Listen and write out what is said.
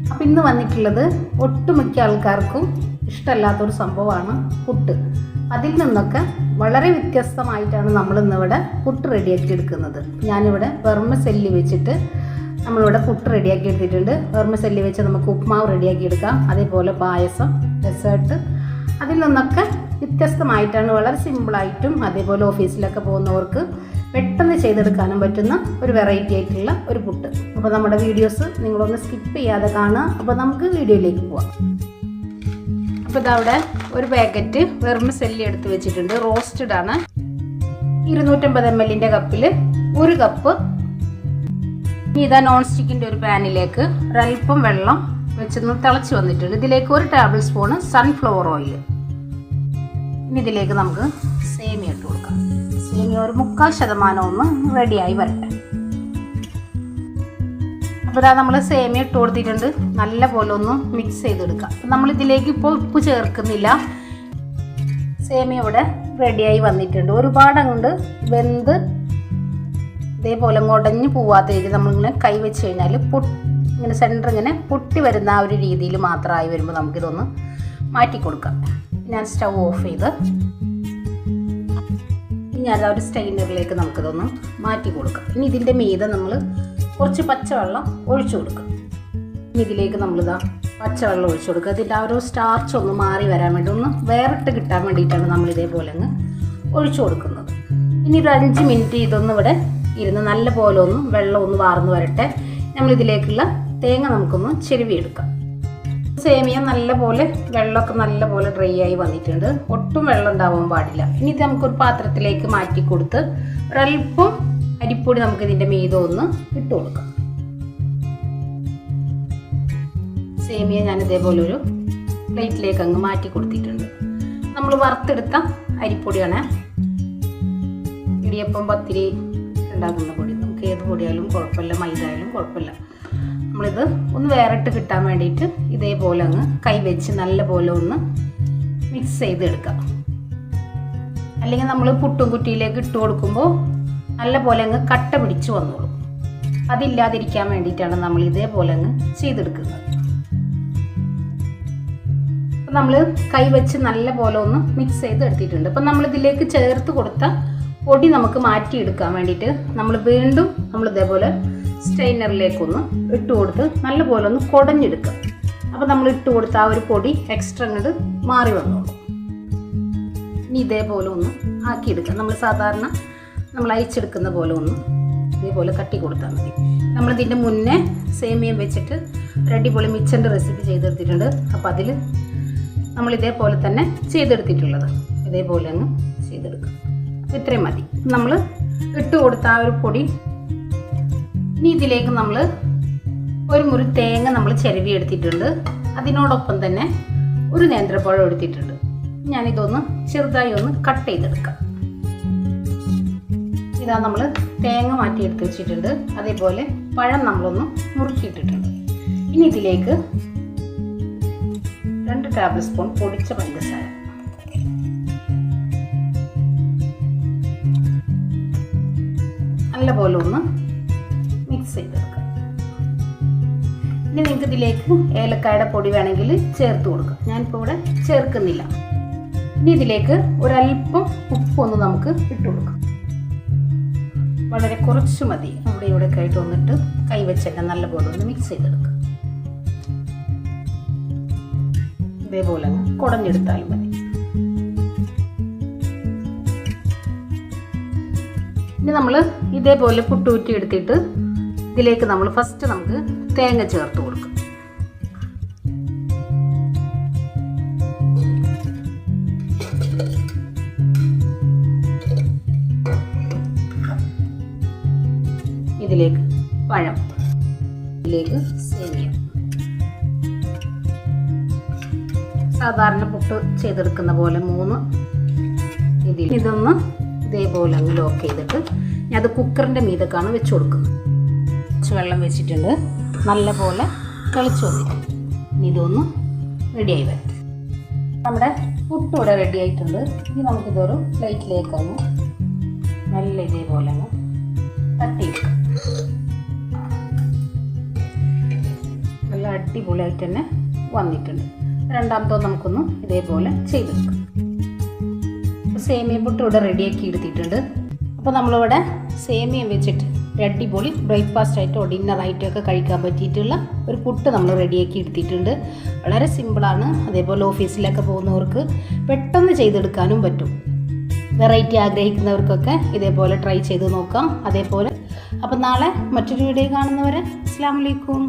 അപ്പോൾ ഇന്ന് വന്നിട്ടുള്ളത് ഒട്ടുമിക്ക ആൾക്കാർക്കും ഇഷ്ടമല്ലാത്തൊരു സംഭവമാണ് പുട്ട്. അതിൽ നിന്നൊക്കെ വളരെ വ്യത്യസ്തമായിട്ടാണ് നമ്മൾ ഇന്നിവിടെ പുട്ട് റെഡിയാക്കി എടുക്കുന്നത്. ഞാനിവിടെ വെർമസെല്ലി വെച്ചിട്ട് നമ്മളിവിടെ പുട്ട് റെഡിയാക്കി എടുത്തിട്ടുണ്ട്. വെർമസെല്ലി വെച്ച് നമുക്ക് ഉപ്മാവ് റെഡിയാക്കി എടുക്കാം, അതേപോലെ പായസം, ഡെസേർട്ട്. അതിൽ നിന്നൊക്കെ വ്യത്യസ്തമായിട്ടാണ്, വളരെ സിമ്പിളായിട്ടും അതേപോലെ ഓഫീസിലൊക്കെ പോകുന്നവർക്ക് പെട്ടെന്ന് ചെയ്തെടുക്കാനും പറ്റുന്ന ഒരു വെറൈറ്റി ആയിട്ടുള്ള ഒരു പുട്ട്. അപ്പോൾ നമ്മുടെ വീഡിയോസ് നിങ്ങളൊന്ന് സ്കിപ്പ് ചെയ്യാതെ കാണുക. അപ്പോൾ നമുക്ക് വീഡിയോയിലേക്ക് പോവാം. അപ്പോൾ ഇതവിടെ ഒരു പാക്കറ്റ് വെർമസെല്ലി എടുത്ത് വെച്ചിട്ടുണ്ട്. റോസ്റ്റഡ് ആണ്. 250 ml കപ്പിൽ 1 കപ്പ്. ഇതാ നോൺ സ്റ്റിക്കിൻ്റെ ഒരു പാനിലേക്ക് ഒരല്പം വെള്ളം വെച്ചൊന്ന് തിളച്ച് വന്നിട്ടുണ്ട്. ഇതിലേക്ക് 1 ടേബിൾ സ്പൂണ് സൺഫ്ലവർ ഓയിൽ. ഇനി ഇതിലേക്ക് നമുക്ക് സേമിയ ഇട്ട് കൊടുക്കാം. സേമിയ ഒരു 3/4% ഒന്ന് റെഡിയായി വരട്ടെ. അപ്പോൾ ഇതാ നമ്മൾ സേമിയ ഇട്ട് കൊടുത്തിട്ടുണ്ട്. നല്ല പോലെ ഒന്ന് മിക്സ് ചെയ്തെടുക്കാം. നമ്മളിതിലേക്ക് ഇപ്പോൾ ഉപ്പ് ചേർക്കുന്നില്ല. സേമിയ ഇവിടെ റെഡിയായി വന്നിട്ടുണ്ട്. ഒരുപാട് അങ്ങോട്ട് വെന്ത് ഇതേപോലെ ഉടഞ്ഞു പോവാത്ത രീതിയിൽ നമ്മളിങ്ങനെ കൈ വെച്ച് കഴിഞ്ഞാൽ ഇങ്ങനെ സെൻറ്റർ ഇങ്ങനെ പൊട്ടി വരുന്ന ആ ഒരു രീതിയിൽ മാത്രമായി വരുമ്പോൾ നമുക്കിതൊന്ന് മാറ്റി കൊടുക്കാം. ഞാൻ സ്റ്റൗ ഓഫ് ചെയ്ത് ഇനി അത് ഒരു സ്റ്റൈനറിലേക്ക് നമുക്കിതൊന്ന് മാറ്റി കൊടുക്കാം. ഇനി ഇതിൻ്റെ മീതെ നമ്മൾ കുറച്ച് പച്ചവെള്ളം ഒഴിച്ചു കൊടുക്കാം. ഇനി ഇതിലേക്ക് നമ്മളിതാ പച്ചവെള്ളം ഒഴിച്ചു കൊടുക്കുക. ഇതിൻ്റെ ആ ഒരു സ്റ്റാർച്ച് ഒന്ന് മാറി വരാൻ വേണ്ടി, ഒന്ന് വേറിട്ട് കിട്ടാൻ വേണ്ടിയിട്ടാണ് നമ്മൾ ഇതേപോലെ അങ്ങ് ഒഴിച്ചു കൊടുക്കുന്നത്. ഇനി ഒരു 5 മിനിറ്റ് ഇതൊന്ന് ഇവിടെ ഇരുന്ന് നല്ല പോലെ ഒന്ന് വെള്ളം ഒന്ന് വാർന്ന് വരട്ടെ. നമ്മളിതിലേക്കുള്ള തേങ്ങ നമുക്കൊന്ന് ചെരുവിയെടുക്കാം. സേമിയ നല്ല പോലെ വെള്ളമൊക്കെ നല്ല പോലെ ഡ്രൈ ആയി വന്നിട്ടുണ്ട്. ഒട്ടും വെള്ളം ഉണ്ടാവാൻ പാടില്ല. ഇനി ഇത് നമുക്കൊരു പാത്രത്തിലേക്ക് മാറ്റി കൊടുത്ത് ഒരല്പം അരിപ്പൊടി നമുക്ക് ഇതിൻ്റെ മീതെ ഒന്ന് ഇട്ട് കൊടുക്കാം. സേമിയ ഞാൻ ഇതേപോലെ ഒരു പ്ലേറ്റിലേക്ക് അങ്ങ് മാറ്റി കൊടുത്തിട്ടുണ്ട്. നമ്മൾ വറുത്തെടുത്ത അരിപ്പൊടിയാണ്. ഇടിയപ്പം, പത്തിരി ഉണ്ടാക്കുന്ന പൊടി. നമുക്ക് ഏത് പൊടിയായാലും കുഴപ്പമില്ല, മൈദ ആയാലും കുഴപ്പമില്ല. നമ്മളിത് ഒന്ന് വേറിട്ട് കിട്ടാൻ വേണ്ടിയിട്ട് ഇതേപോലെ അങ്ങ് കൈവച്ച് നല്ല പോലെ ഒന്ന് മിക്സ് ചെയ്തെടുക്കാം. അല്ലെങ്കിൽ നമ്മൾ പുട്ടും കുറ്റിയിലേക്ക് ഇട്ട് കൊടുക്കുമ്പോൾ നല്ല പോലെ അങ്ങ് കട്ട പിടിച്ച് വന്നോളും. അതില്ലാതിരിക്കാൻ വേണ്ടിയിട്ടാണ് നമ്മൾ ഇതേപോലെ അങ്ങ് ചെയ്തെടുക്കുന്നത്. അപ്പം നമ്മൾ കൈവച്ച് നല്ല പോലെ ഒന്ന് മിക്സ് ചെയ്ത് എടുത്തിട്ടുണ്ട്. അപ്പം നമ്മളിതിലേക്ക് ചേർത്ത് കൊടുത്ത പൊടി നമുക്ക് മാറ്റിയെടുക്കാൻ വേണ്ടിയിട്ട് നമ്മൾ വീണ്ടും ഇതേപോലെ സ്റ്റെയിനറിലേക്കൊന്ന് ഇട്ട് കൊടുത്ത് നല്ല പോലെ ഒന്ന് കുടഞ്ഞെടുക്കുക. അപ്പോൾ നമ്മൾ ഇട്ട് കൊടുത്ത ആ ഒരു പൊടി എക്സ്ട്രാ അങ്ങോട്ട് മാറി വന്നോളൂ. ഇനി ഇതേപോലെ ഒന്ന് ആക്കിയെടുക്കുക. നമ്മൾ സാധാരണ നമ്മൾ അയച്ചെടുക്കുന്ന പോലെ ഒന്ന് ഇതേപോലെ തട്ടി കൊടുത്താൽ മതി. നമ്മളിതിൻ്റെ മുന്നേ സേമിയം വെച്ചിട്ട് അടിപൊളി മിച്ചൻ്റെ റെസിപ്പി ചെയ്തെടുത്തിട്ടുണ്ട്. അപ്പോൾ അതിൽ നമ്മൾ ഇതേപോലെ തന്നെ ചെയ്തെടുത്തിട്ടുള്ളത്. ഇതേപോലെ അങ്ങ് ചെയ്തെടുക്കുക. ഇത്രയും മതി. നമ്മൾ ഇട്ട് കൊടുത്ത ആ ഒരു പൊടി. ഇനി ഇതിലേക്ക് നമ്മൾ ഒരു മുറി തേങ്ങ നമ്മൾ ചിരവി എടുത്തിട്ടുണ്ട്. അതിനോടൊപ്പം തന്നെ ഒരു നേന്ത്രപ്പഴം എടുത്തിട്ടുണ്ട്. ഞാനിതൊന്ന് ചെറുതായി ഒന്ന് കട്ട് ചെയ്തെടുക്കാം. ഇതാ നമ്മൾ തേങ്ങ മാറ്റിയെടുത്ത് വെച്ചിട്ടുണ്ട്. അതേപോലെ പഴം നമ്മളൊന്ന് മുറുക്കിയിട്ടിട്ടുണ്ട്. ഇനി ഇതിലേക്ക് 2 ടേബിൾ സ്പൂൺ പൊടിച്ച പഞ്ചസാര, നല്ല പോലെ ഒന്ന് മിക്സ് ചെയ്തെടുക്കാം. ഇനി നിങ്ങൾക്ക് ഇതിലേക്ക് ഏലക്കായുടെ പൊടി വേണമെങ്കിൽ ചേർത്ത് കൊടുക്കാം. ഞാനിപ്പോൾ ഇവിടെ ചേർക്കുന്നില്ല. ഇനി ഇതിലേക്ക് ഒരല്പം ഉപ്പൊന്ന് നമുക്ക് ഇട്ട് കൊടുക്കാം. വളരെ കുറച്ച് മതി. അവിടെ ഇവിടെ ആയിട്ട് വന്നിട്ട് കൈവച്ചെന്നെ നല്ല പോലെ ഒന്ന് മിക്സ് ചെയ്തെടുക്കാം. ഇതേപോലെ കുടഞ്ഞെടുത്താലും മതി. ഇനി നമ്മൾ ഇതേപോലെ പുട്ടുകുറ്റി എടുത്തിട്ട് ഇതിലേക്ക് നമ്മൾ ഫസ്റ്റ് നമുക്ക് തേങ്ങ ചേർത്ത് കൊടുക്കും. ഇതിലേക്ക് പഴം, ഇതിലേക്ക് സേമിയ. സാധാരണ പുട്ട് ചെയ്തെടുക്കുന്ന പോലെ 3 ഇതിൽ ഇതൊന്ന് ഇതേപോലെ അങ്ങ് ലോക്ക് ചെയ്തിട്ട് ഞാൻ അത് കുക്കറിൻ്റെ മീതക്കാണ് വെച്ച് കൊടുക്കുന്നത്. കുറച്ച് വെള്ളം വെച്ചിട്ടുണ്ട്. നല്ല പോലെ തിളച്ച് വന്നിട്ടുണ്ട്. ഇനി ഇതൊന്ന് റെഡിയായി വരട്ടെ. നമ്മുടെ പുട്ട് ഇവിടെ റെഡി ആയിട്ടുണ്ട്. ഇനി നമുക്കിതൊരു പ്ലേറ്റിലേക്ക് അങ്ങ് നല്ല ഇതേപോലെ അങ്ങ് തട്ടിയെടുക്കാം. നല്ല നല്ല അടിപൊളിയായിട്ട് തന്നെ വന്നിട്ടുണ്ട്. രണ്ടാമത്തെ നമുക്കൊന്ന് ഇതേപോലെ ചെയ്തെടുക്കാം. സേമിയ പുട്ട് ഇവിടെ റെഡിയാക്കി എടുത്തിട്ടുണ്ട്. അപ്പോൾ നമ്മളിവിടെ സേമിയ വെച്ചിട്ട് അടിപൊളി ബ്രേക്ക്ഫാസ്റ്റ് ആയിട്ടോ ഡിന്നറായിട്ടോ ഒക്കെ കഴിക്കാൻ പറ്റിയിട്ടുള്ള ഒരു പുട്ട് നമ്മൾ റെഡിയാക്കി എടുത്തിട്ടുണ്ട്. വളരെ സിമ്പിളാണ്. അതേപോലെ ഓഫീസിലൊക്കെ പോകുന്നവർക്ക് പെട്ടെന്ന് ചെയ്തെടുക്കാനും പറ്റും. വെറൈറ്റി ആഗ്രഹിക്കുന്നവർക്കൊക്കെ ഇതേപോലെ ട്രൈ ചെയ്ത് നോക്കാം. അതേപോലെ അപ്പം നാളെ മറ്റൊരു വീഡിയോ കാണുന്നവരെ അസ്സലാമു അലൈക്കും.